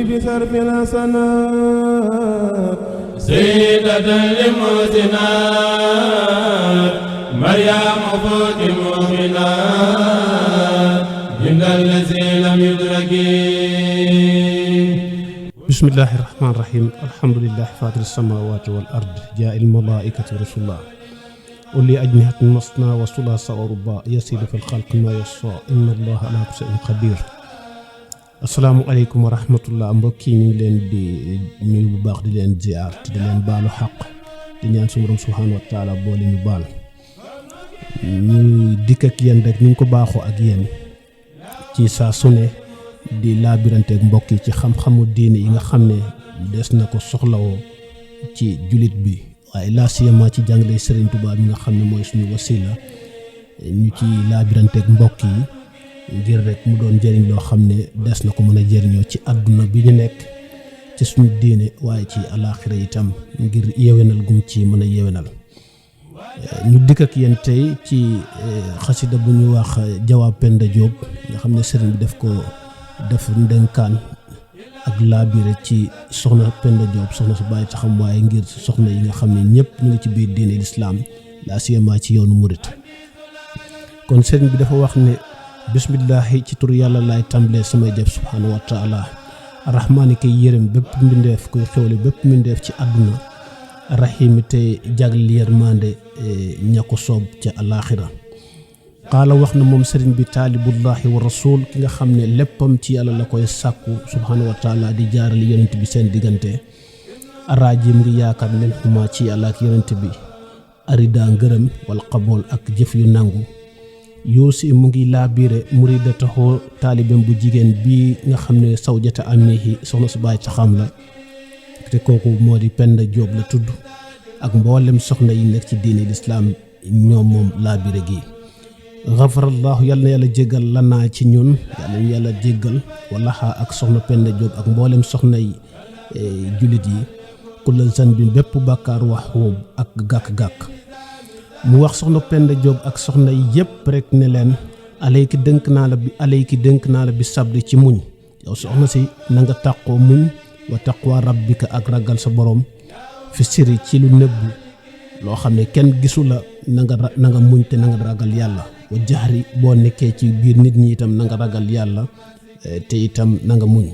بصرف الحسنات سيدة للمحسنات مريم فوق المؤمنات عند الذي لم يدرك. بسم الله الرحمن الرحيم. الحمد لله فاطر السماوات والأرض جاء الملائكة رسول الله أولي أجنحة مثنى وثلاث ورباع يزيد في الخلق ما يشاء إن الله على كل شيء قدير. asalaamaaleykum wa rahmatullah mbokk yi ñu ngi leen di nuyu bu baax di leen ziar te di leen baalu xaq di ñaan suñu borom subhanahu wa taala boole ñu baal ñu dikk ak yéen rek ñu ko baaxoo ak yéen ci saa su ne di laabiranteeg mbokk yi ci xam-xamu diine yi nga xam ne des na ko soxlawoo ci julit bi waaye laa siyama ci jàngale Serigne Touba mi nga xam ne mooy suñu wasila ñu ci laabiranteeg mbokk yi ngir rek mu doon jëriñ loo xam ne des na ko mën a jëriñoo ci àdduna bi ñu nekk ci suñu diine waaye ci alaaxira itam ngir yewenal gum ci mën a yewenal. ñu dikk ak yéen tey ci xasida bu ñu wax Jawaab Penda Diop nga xam ne sëriñ bi def ko def ndenkaan ak laabire ci soxna Penda Diop soxna su bàyyi taxam waaye ngir soxna yi nga xam ne ñëpp ñu ngi ci biir diine lislaam laa siyama ci yoonu murit. kon sëriñ bi dafa wax ne bismillahi ci tur yàlla laay tàmbalee samay def subhanahu wa taala arrahmaani kay yërëm bépp mbindeef koy xewle bépp mbindeef ci àdduna rahimi te jagleel yërmande ña ko soob ca alaaxira. qaala wax na moom sëriñ bi taalibullahi wa rasul ki nga xam ne léppam ci yàlla la koy sàkku subhanahu wa taala di jaarale yonent bi seen diggante araajim ngi yaakaar leen xuma ci yàlla ak yonent bi arida ngërëm wal qabool ak jëf yu nangu yoosi mu ngi laabiire muridataxoo taalibam bu jigéen bii nga xam ne sawjata amihi soxna su baay taxam la te kooku moo di Penda Diop la tudd ak mboolem soxna yi nekk ci diine lislaam ñoom moom laabiire gi. gafarallahu yàlla na yàlla jéggal lanaa ci ñun yàlla ñu yàlla jéggal wala ak soxna Penda Diop ak mboolem soxna yi jullit yi kullal san bi bépp bàkkaar wax ak gàkk-gàkk. mu wax soxna Penda Diop ak soxna yi yëpp rek ne leen alayki dënk naa la bi sabri ci muñ yow soxna si na nga tàqoo muñ wa taqwa rabbika ak ragal sa borom fi siri ci lu nëbbu loo xam ne kenn gisu la na nga muñ te na nga ragal yàlla wa jaxri boo nekkee ci biir nit ñi itam na nga ragal yàlla te itam na nga muñ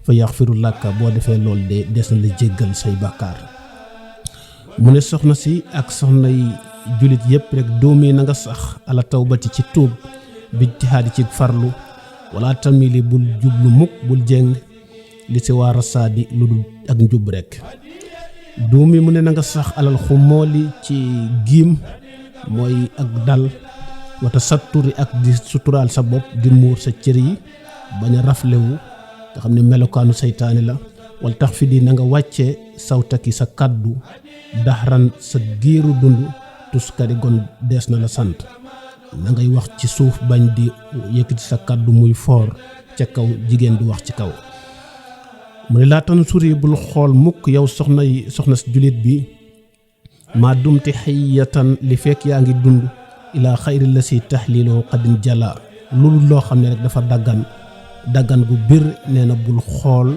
fa yaxfiru laka boo defee lool de des na la jéggal say bàkkaar. mu ne soxna si ak soxna yi julit yëpp rek doomi na nga sax ala tawbati ci tuub bi jihaadi ci farlu wala tamili bul jublu mukk bul jeng li si waa rasaadi lu dul ak njub rek. doomi mu ne na nga sax alal xumooli ci giim mooy ak dal wata satturi ak di suturaal sa bopp di muur sa cër yi bañ a raflewu nga xam ne melokaanu seytaane la wala tax fi di na nga wàcce sawtaki sa kàddu daxaran sa giiru dund tuskari gon dees na la sant na ngay wax ci suuf bañ di yëkkati sa kàddu muy foor ca kaw jigéen di wax ci kaw. mu ne laa tan suri bul xool mukk yow soxna si jullit bi maa dumti xayyatan li fekk yaa ngi dund ilaa xayri la si taxliloo xadin jala loolu loo xam ne rek dafa daggan gu bir nee na bul xool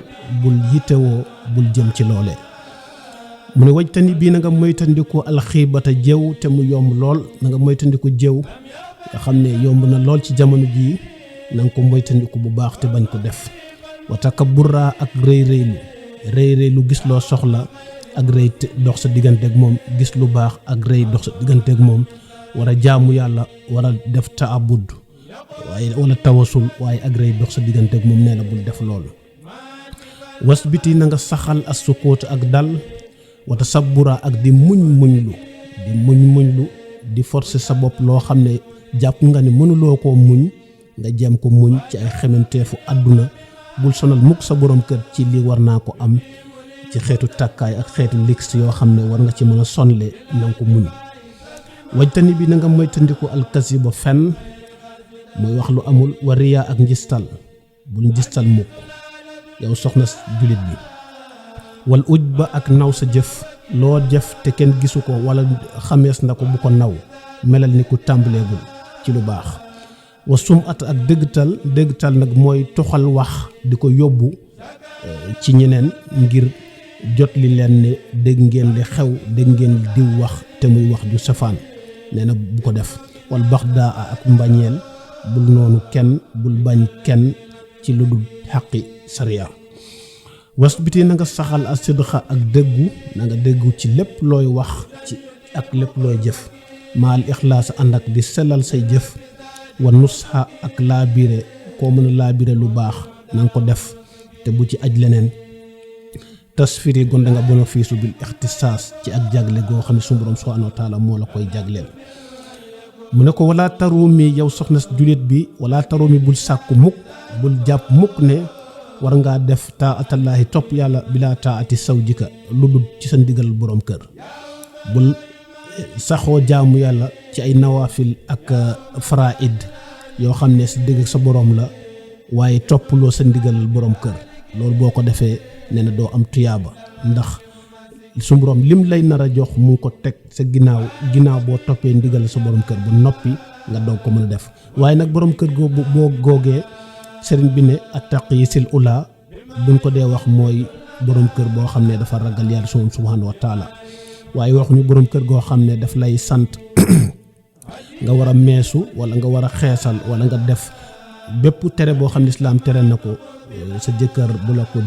bul yitewoo bul jëm ci loole. mu ne wajtani bii na nga moytandiku alxiibata jëw te mu yomb lool na nga moytandiku jëw nga xam ne yomb na lool ci jamono jii na nga ko moytandiku bu baax te bañ ko def. wa takabburra ak rëy lu gis loo soxla ak rëy dox sa digganteeg moom gis lu baax ak rëy dox sa digganteeg moom war a jaamu yàlla war a def taabud waaye wala tawasul waaye ak rëy dox sa digganteeg moom nee na bul def loolu. wasbiti na nga saxal as sukkoot ak dal wata sabbura ak di muñlu di forcer sa bopp loo xam ne jàpp nga ne mënuloo koo muñ nga jéem ko muñ ci ay xememteefu àdduna bul sonal mukk sa borom kër ci li war naa ko am ci xeetu tàkkaay ak xeetu lix yoo xam ne war nga ci mën a sonle na nga ko muñ. wajtani bi na nga moytandiku alkasiba fen mooy wax lu amul wa riyaa ak njistal bul njistal mukk yow soxna julit bi. wal uj ba ak naw sa jëf loo jëf te kenn gisu ko wala xamees na ko bu ko naw melal ni ku tàmbaleegul ci lu baax. wa sum at ak dëggtal nag mooy toxal wax di ko yóbbu ci ñeneen ngir jot li leen ne dégg ngeen li xew dégg ngeen diw wax te muy wax ju safaan nee na bu ko def wal baxdaa ak mbañeel bul noonu kenn bul bañ kenn ci lu dul xaqi sariya wasbiti na nga saxal ak sidqa ak dëggu na nga dëggu ci lépp looy wax ci ak lépp looy jëf maal ixlaas ànd ak di sellal say jëf wa nusxa ak laabire koo mën a laabire lu baax na nga ko def te bu ci aj leneen tasfiri gon da nga bénéfice bil ixtisaas ci ak jagle goo xam ne suñu borom subhanahu wa taala moo la koy jagleel mu ne ko wala tarumi yow soxna julit bi wala tarumi bul sàkku mukk bul jàpp mukk ne war ngaa def taatallaahi topp yàlla bila taati sawjika lu dul ci sa ndigal borom kër bul saxoo jaamu yàlla ci ay nawaafil ak faraid yoo xam ne sa digg sa borom la waaye toppaloo sa ndigal borom kër loolu boo ko defee nee na doo am tuyaaba ndax su borom lim lay nar a jox mu ngi ko teg sa ginnaaw boo toppee ndigal sa borom kër bu noppi nga doog ko mën a def waaye nag borom kër boo googee sëriñ bi ne attaqi sil ula buñ ko dee wax mooy borom kër boo xam ne dafa ragal yàlla subhanahu wa taala waaye waxuñu borom kër goo xam ne daf lay sant nga war a meesu wala nga war a xeesal wala nga def bépp tere boo xam ne islaam tere na ko sa jëkkër bu la ko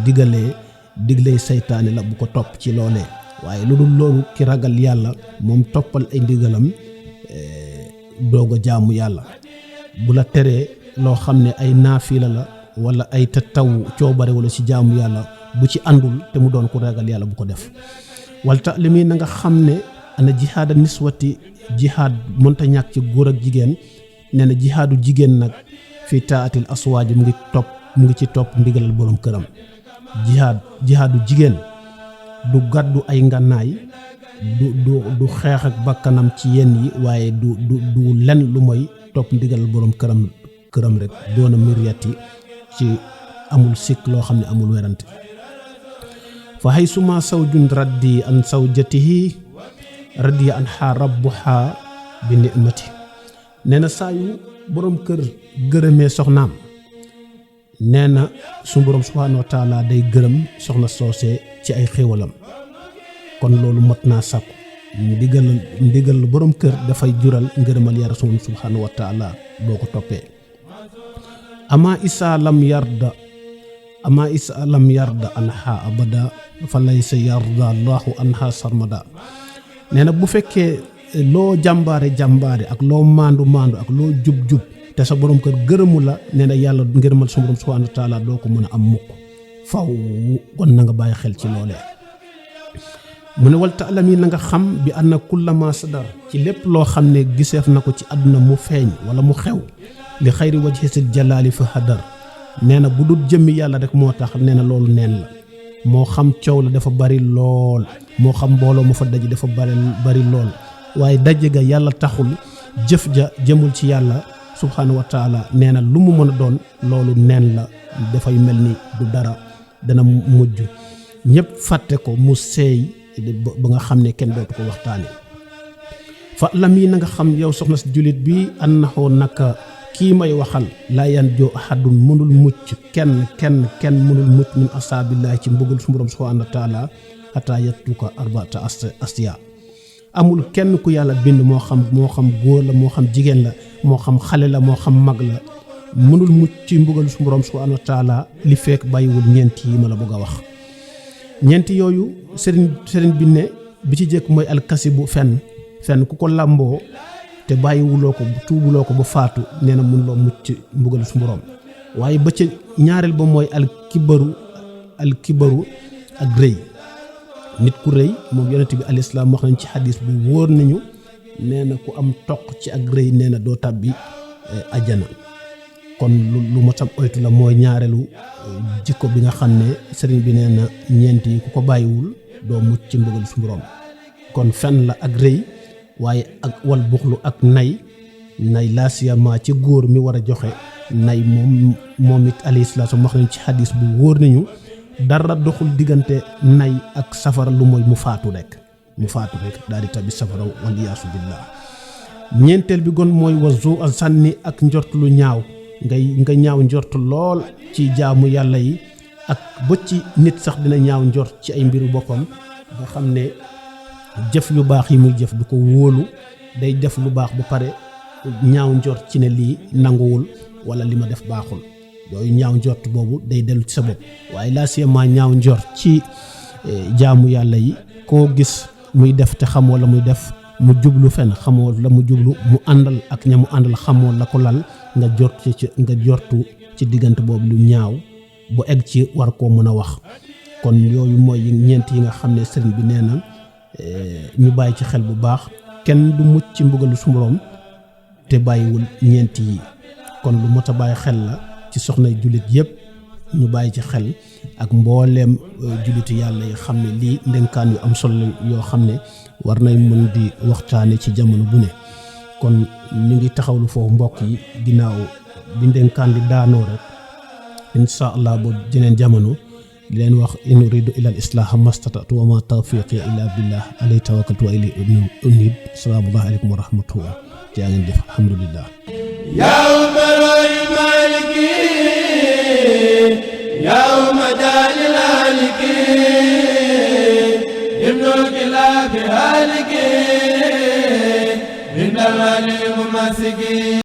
digley saytaane la bu ko topp ci loolee waaye lu dul loolu ki ragal yàlla moom toppal ay ndigalam doog a jaamu yàlla bu la teree loo xam ne ay naafila la wala ay taw coobare wala ci jaamu yàlla bu ci àndul te mu doon ku ragal yàlla bu ko def wal ta'limi na nga xam ne ana jihaada niswati jihaad mënta ñàkk ci góor ak jigéen nee na jihaadu jigéen nag fii taatil aswaaji mu ngi ci topp ndigalal borom këram jihaadu jigéen du gàddu ay ngànnaay du xeex ak bakkanam ci yenn yi waaye du len lu mooy topp ndigalal borom këram rek doona miryati ci amul sikk loo xam ne amul werante fa hay suma sawjun raddi an sawjatihi raddi an xaa rabbuha bi ni'mati nee na saa yu borom kër gërëmee soxnaam nee na su borom subhanahu wa taala day gërëm soxna soosee ci ay xéewalam kon loolu mot naa sàkku ndigal borom kër dafay jural ngërëmal ya rasul subhanahu wa taala boo ko toppee ama isa lam yarda anha abada fa laysa yarda allahu anha sarmada nee na bu fekkee loo jàmbaare ak loo maandu ak loo jub te sa borom kër gërëmu la nee na yàlla ngërëmal sa borom subhanahu wa taala doo ko mën a am mukk faw kon na nga bàyyi xel ci loolee mu ne wal taalami na nga xam bi anna kullama sadar ci lépp loo xam ne giseef na ko ci àdduna mu feeñ wala mu xew li xayri wajhi sil jalaali fa hadar nee na bu dul jëmmi yàlla rek moo tax nee na loolu neen la moo xam coow la dafa bari lool moo xam mbooloo mu fa daj dafa bari lool waaye daje ga yàlla taxul jëf ja jëmul ci yàlla subhanahu wa taala nee na lu mu mën a doon loolu neen la dafay mel ni du dara dana mujj ñëpp fàtte ko mu seey ba nga xam ne kenn dootu ko waxtaane fa lam yi na nga xam yow soxna si jullit bi annahu naka kii may waxal laa yan joo ahadun mënul mucc kenn mënul mucc min asaabillahi ci mbugal su borom subhanahu wa taala hatta yattuka arbata asya amul kenn ku yàlla bind moo xam góor la moo xam jigéen la moo xam xale la moo xam mag la mënul mucc ci mbugal su borom subhanahu wa taala li fekk bàyyiwul ñeent yi ma la bëgg a wax ñeent yooyu sëriñ bi ne bi ci jëkk mooy alkasibu fenn ku ko làmboo te bàyyiwuloo ko tuubuloo ko ba faatu nee na mënuloo mucc ci mbugal su borom waaye ba ca ñaareel ba mooy alkibaru ak rëy nit ku rëy moom yonent bi alayhi salaam wax nañ ci xadis bu wóor nañu nee na ku am toq ci ak rëy nee na doo tàbbi ajjana kon lu ma tam oytu la mooy ñaareelu jikko bi nga xam ne sëriñ bi nee na ñeent yi ku ko bàyyiwul doo mucc ci mbugal su borom kon fen la ak rëy waaye ak wal buxlu ak nay laasiyama ci góor mi war a joxe nay moom it alayhi salaam wax nañ ci xadis bu wóor nañu dara doxul diggante nay ak safara lu mooy mu faatu rek daal di tabi safara wal iyaasu billah ñeenteel bi gon mooy wazu a sànni ak njort lu ñaaw nga ñaaw njort lool ci jaamu yàlla yi ak ba ci nit sax dina ñaaw njort ci ay mbiru boppam nga xam ne jëf yu baax yi muy jëf du ko wóolu day def lu baax bu pare ñaaw njort ci ne lii nanguwul wala li ma def baaxul yooyu ñaaw njort boobu day dellu ci sa bopp waaye laa siyama ñaaw njort ci jaamu yàlla yi koo gis muy def te xamoo la muy def mu jublu fenn xamoo la mu jublu mu àndal ak ña mu àndal xamoo la ko lal nga jortu ci diggante boobu lu ñaaw bu egg ci war koo mën a wax kon yooyu mooy ñeent yi nga xam ne sëriñ bi nee na ñu bàyyi ci xel bu baax kenn du mucc ci mbugalu su Boroom te bàyyiwul ñeent yi kon lu mot a bàyyi xel la ci soxnay jullit yépp ñu bàyyi ci xel ak mbooleem jullitu yàlla yi xam ne lii ndenkaan yu am solo yoo xam ne war nañ mën di waxtaane ci jamono bu ne kon ñu ngi taxawlu foofu mbokk yi ginnaaw bi ndenkaan di daanoo rek insha allah boobu jeneen jamono di leen wax in uridu ila al islaha mastata'tu wa ma tawfiqi illa billah alayhi tawakkaltu wa ilayhi unib salaamu aleykum wa rahmatullah jaa ngeen jëf alhamdulillah يوم جال الهالك ابن الكلاب هالك إن الغني ممسك